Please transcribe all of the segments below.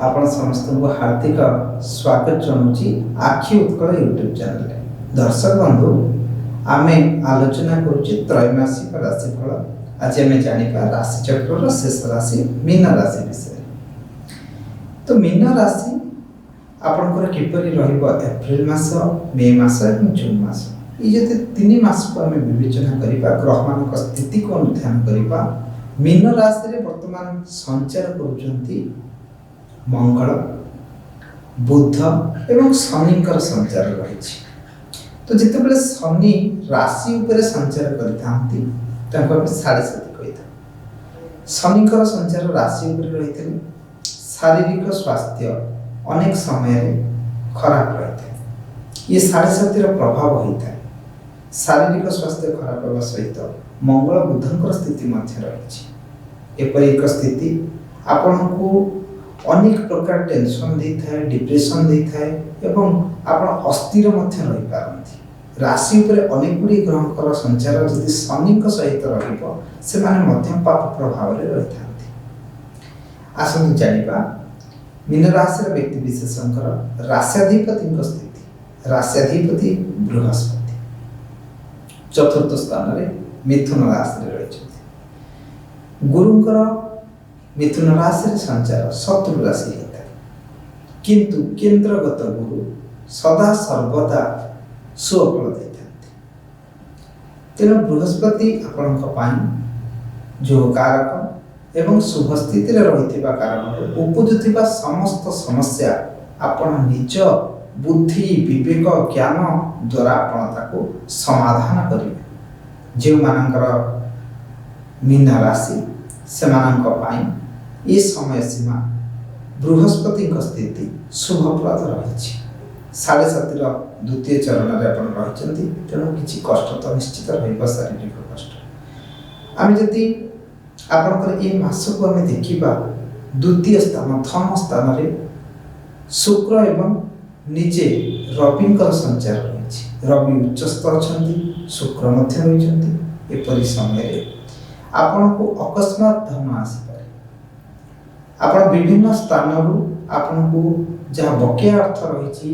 आपण समस्त को हार्दिक स्वागत जनाऊँगी आखि उत्कल यूट्यूब चैनल। दर्शक बंधु आमे आलोचना करुचे त्रैमासिक राशिफल। आज आम जाना राशि चक्र शेष राशि मीन राशि विषय। तो मीन राशि आपणकर किपरि रहिबो एप्रिल मास, मे मास और जून मास, ये जते 3 मास को आम विवेचना करिबा, ग्रह मान स्थिति को अनुध्यान करिबा। मीन राशि रे वर्तमान संचार करुचंती मंगल, बुध एवं शनिकर संचार रही। तो जितेबाला शनि राशि उपरे संचार करते साढ़े साथी कही था। शनिकर संचार राशि उपरे रही शारीरिक स्वास्थ्य अनेक समय खराब रही है। ये साढ़े साथी प्रभाव होता है। शारीरिक स्वास्थ्य खराब होगा सहित मंगल बुधंकर स्थिति मध्य रही। एपरी एक स्थिति आपण को अनेक प्रकार टेंशन दे थाए, डिप्रेशन दे थाए एवं आपण अस्थिर मध्य रही पारंती। राशि उपरे अनेक गुडी ग्रहकर संचार जदि शनि सहित रहिबो से माने मध्यम पाप प्रभाव रे रही थांती। आसंतु जानिबा मीन राशि व्यक्ति विशेषकर राश्याधिपति स्थिति। राश्याधिपति बृहस्पति चतुर्थ स्थान रे मिथुन राशि रे रहिछथि। गुरुंकर मिथुन राशि संचार शत्रु राशि होता है, किंतु केंद्रगत गुरु सदा सर्वदा सुफल देते। तेणु बृहस्पति आपण जो कारक एवं शुभ स्थिति रही कारण उपजुवा समस्त समस्या आपण निज बुद्धि विवेक ज्ञान द्वारा आपको समाधान करेंगे। जो मानकर मीन राशि से ये समय सीमा बृहस्पति स्थिति शुभप्रद रही। साढ़े सातिर द्वितीय चरण में रही। तेणु किसी कष्ट तो निश्चित रही, शारीरिक कष्ट। आम जदि आपणकर ये मास को आम देखा द्वितीय स्थान धन स्थान रे शुक्र एवं निजे रविंकर संचार रही। रवि उच्चस्थ अच्छा, शुक्र मध्य रही। एपरी समय आपण को अकस्मात धन आसीपारे। आपण विभिन्न स्थान आपण को जहाँ बकेया अर्थ रही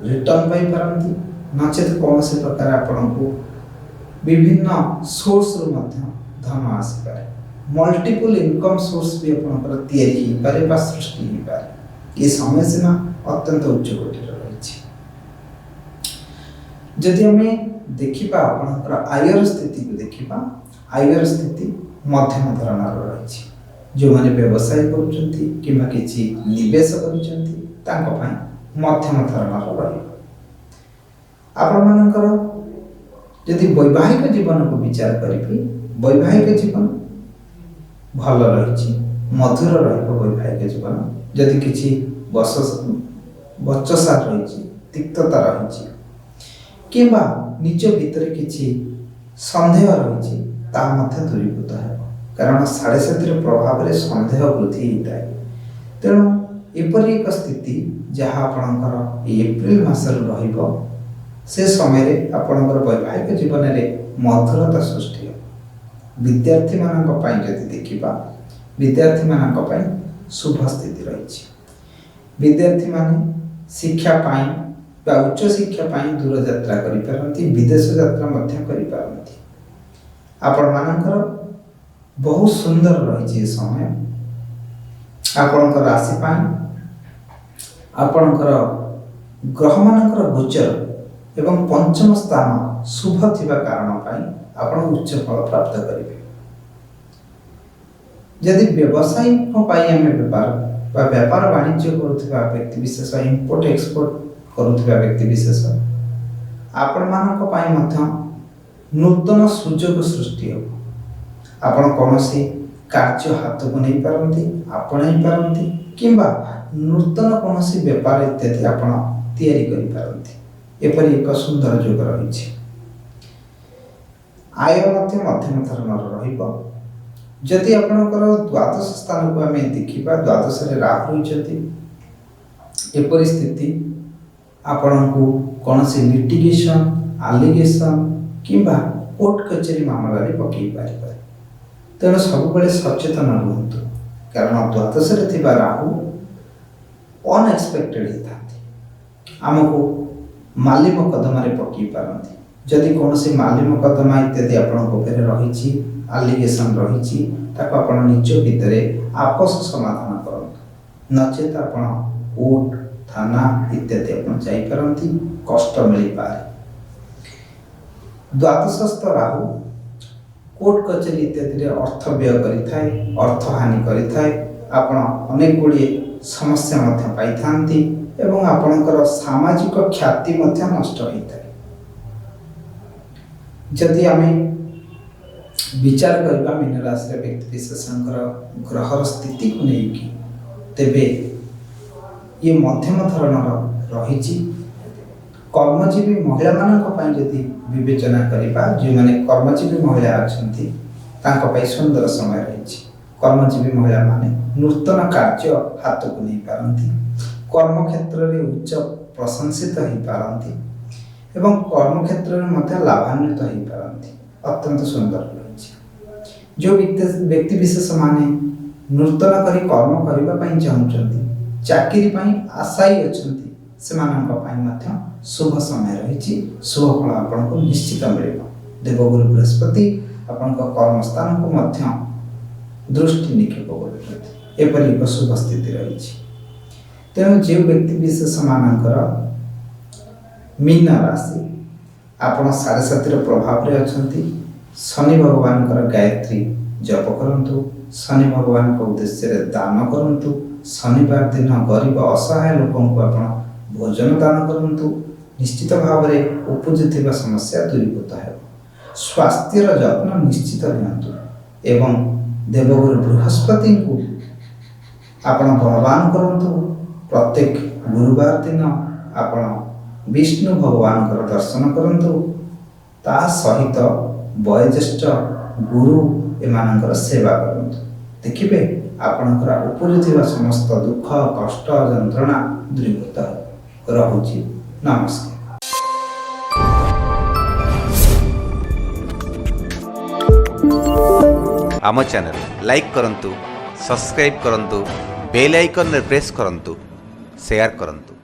रिटर्न पाई पारंती, नचेत कौन से प्रकार आपण को विभिन्न सोर्स रु मध्य धन आसीपारे। मल्टीपल इनकम सोर्स भी आपनकर तैयारी ही पारे बा सृष्टि ही पारे। ये समय सीमा अत्यंत उच्च कोटि रही। जदि हमें देखिबा आपनकर आयर स्थिति को देखिबा, आयर स्थिति मध्यम धरणर रही। जो माने व्यवसाय करुचंती किंबा किछि निवेश करुचंती तांको पय मध्यम धरणर रही। आपण मानकर यदि वैवाहिक जीवन को विचार करिबी, वैवाहिक जीवन भल रही, मधुर रहिबो वैवाहिक जीवन। यदि किछि बचसा रही, तिक्तता रही किंबा निज भीतर किछि संदेह रही दूरीभूत है। कारण साढ़े सातिर प्रभाव में संदेह वृद्धि होता है। तेणु एपरी एक स्थिति जहाँ आपणकर एप्रिल मास रहिबो से समय आपणकर वैवाहिक जीवन में मधुरता सृष्टि हो। विद्यार्थी मानक पय जदि देखिबा, विद्यार्थी मानक पय शुभ स्थिति रही। विद्यार्थी माने शिक्षा पाई बा उच्च शिक्षा पाई दूर यात्रा करि पारंती, विदेश यात्रा मध्य करि पारंती। आपण मानकर बहुत सुंदर रही समय। आपणकर राशि आपणकर ग्रह मानकर गोचर एवं पंचम स्थान शुभ थिबा कारण पाई आपण उच्च फल प्राप्त करिवे। यदि व्यवसाय पाई आम व्यापार वाणिज्य करुवा व्यक्ति विशेष, इंपोर्ट एक्सपोर्ट करुवा व्यक्ति विशेष, आपण मानक पाई मध्य नूतन सुजोग सृष्टि हो। आपण कौन सी कार्य हाथ को नहीं पारंती, आपणाई पारंती किंबा नूतन कौन सी व्यापार इत्यादि आपण तैयारी करि पारंती। एपरि एक सुंदर जोग रही। आय मध्य मध्यम धरणर रहिबो। जदि आपणकर द्वादश स्थान को आम देखिबा, द्वादश रे राहु रहिछथि। एपरि स्थिति आपण को कौन सी लिटिगेशन, आलिगेशन किंबा कोर्ट कचेरी मामला रे पकई पारिबा। तेणु सब सचेतन रुहतु। କାରଣ ଦ୍ୱାଦଶରେ ଥିବା ରାହୁ ଅନଏକ୍ସପେକ୍ଟେଡ୍ ହେଇଥାନ୍ତି। ଆମକୁ ମାଲି ମକଦ୍ଦମାରେ ପକାଇ ପାରନ୍ତି। ଯଦି କୌଣସି ମାଲି ମକଦ୍ଦମା ଇତ୍ୟାଦି ଆପଣଙ୍କ ଉପରେ ରହିଛି, ଆଲିଗେସନ୍ ରହିଛି, ତାକୁ ଆପଣ ନିଜ ଭିତରେ ଆପୋଷ ସମାଧାନ କରନ୍ତୁ। ନଚେତ ଆପଣ କୋର୍ଟ, ଥାନା ଇତ୍ୟାଦି ଆପଣ ଯାଇପାରନ୍ତି, କଷ୍ଟ ମିଳିପାରେ। ଦ୍ୱାଦଶସ୍ଥ ରାହୁ କୋର୍ଟ କଚେରୀ ଇତ୍ୟାଦିରେ ଅର୍ଥ ବ୍ୟୟ କରିଥାଏ, ଅର୍ଥ ହାନି କରିଥାଏ। ଆପଣ ଅନେକ ଗୁଡ଼ିଏ ସମସ୍ୟା ମଧ୍ୟ ପାଇଥାନ୍ତି ଏବଂ ଆପଣଙ୍କର ସାମାଜିକ ଖ୍ୟାତି ମଧ୍ୟ ନଷ୍ଟ ହୋଇଥାଏ। ଯଦି ଆମେ ବିଚାର କରିବା ମୀନ ରାଶିର ବ୍ୟକ୍ତିବିଶେଷଙ୍କର ଗ୍ରହର ସ୍ଥିତିକୁ ନେଇକି, ତେବେ ଇଏ ମଧ୍ୟମ ଧରଣର ରହିଛି। କର୍ମଜୀବୀ ମହିଳାମାନଙ୍କ ପାଇଁ ଯଦି ବିବେଚନା କରିବା, ଯେଉଁମାନେ କର୍ମଜୀବୀ ମହିଳା ଅଛନ୍ତି ତାଙ୍କ ପାଇଁ ସୁନ୍ଦର ସମୟ ରହିଛି। କର୍ମଜୀବୀ ମହିଳାମାନେ ନୂତନ କାର୍ଯ୍ୟ ହାତକୁ ନେଇପାରନ୍ତି, କର୍ମକ୍ଷେତ୍ରରେ ଉଚ୍ଚ ପ୍ରଶଂସିତ ହୋଇପାରନ୍ତି ଏବଂ କର୍ମକ୍ଷେତ୍ରରେ ମଧ୍ୟ ଲାଭାନ୍ୱିତ ହୋଇପାରନ୍ତି। ଅତ୍ୟନ୍ତ ସୁନ୍ଦର ରହିଛି। ଯେଉଁ ବ୍ୟକ୍ତିବିଶେଷମାନେ ନୂତନ କରି କର୍ମ କରିବା ପାଇଁ ଚାହୁଁଛନ୍ତି, ଚାକିରି ପାଇଁ ଆଶାୟୀ ଅଛନ୍ତି, ସେମାନଙ୍କ ପାଇଁ ମଧ୍ୟ ଶୁଭ ସମୟ ରହିଛି। ଶୁଭ ଫଳ ଆପଣଙ୍କୁ ନିଶ୍ଚିତ ମିଳିବ। ଦେବଗୁରୁ ବୃହସ୍ପତି ଆପଣଙ୍କ କର୍ମସ୍ଥାନକୁ ମଧ୍ୟ ଦୃଷ୍ଟି ନିକ୍ଷେପ କରୁଛନ୍ତି। ଏପରି ଏକ ଶୁଭ ସ୍ଥିତି ରହିଛି। ତେଣୁ ଯେଉଁ ବ୍ୟକ୍ତିବିଶେଷମାନଙ୍କର ମୀନ ରାଶି, ଆପଣ 7.5ର ପ୍ରଭାବରେ ଅଛନ୍ତି, ଶନି ଭଗବାନଙ୍କର ଗାୟତ୍ରୀ ଜପ କରନ୍ତୁ, ଶନି ଭଗବାନଙ୍କ ଉଦ୍ଦେଶ୍ୟରେ ଦାନ କରନ୍ତୁ। ଶନିବାର ଦିନ ଗରିବ ଅସହାୟ ଲୋକଙ୍କୁ ଆପଣ ଭୋଜନ ଦାନ କରନ୍ତୁ। ନିଶ୍ଚିତ ଭାବରେ ଉପୁଜୁଥିବା ସମସ୍ୟା ଦୂରୀଭୂତ ହେବ। ସ୍ୱାସ୍ଥ୍ୟର ଯତ୍ନ ନିଶ୍ଚିତ ନିଅନ୍ତୁ ଏବଂ ଦେବଗୁରୁ ବୃହସ୍ପତିଙ୍କୁ ଆପଣ ବଳବାନ କରନ୍ତୁ। ପ୍ରତ୍ୟେକ ଗୁରୁବାର ଦିନ ଆପଣ ବିଷ୍ଣୁ ଭଗବାନଙ୍କର ଦର୍ଶନ କରନ୍ତୁ। ତା ସହିତ ବୟୋଜ୍ୟେଷ୍ଠ ଗୁରୁ ଏମାନଙ୍କର ସେବା କରନ୍ତୁ। ଦେଖିବେ ଆପଣଙ୍କର ଉପୁଜୁଥିବା ସମସ୍ତ ଦୁଃଖ, କଷ୍ଟ, ଯନ୍ତ୍ରଣା ଦୂରୀଭୂତ ରହୁଛି। ନମସ୍କାର। ଆମ ଚ୍ୟାନେଲ ଲାଇକ୍ କରନ୍ତୁ, ସବସ୍କ୍ରାଇବ୍ କରନ୍ତୁ, ବେଲ୍ ଆଇକନ୍ରେ ପ୍ରେସ୍ କରନ୍ତୁ, ସେୟାର କରନ୍ତୁ।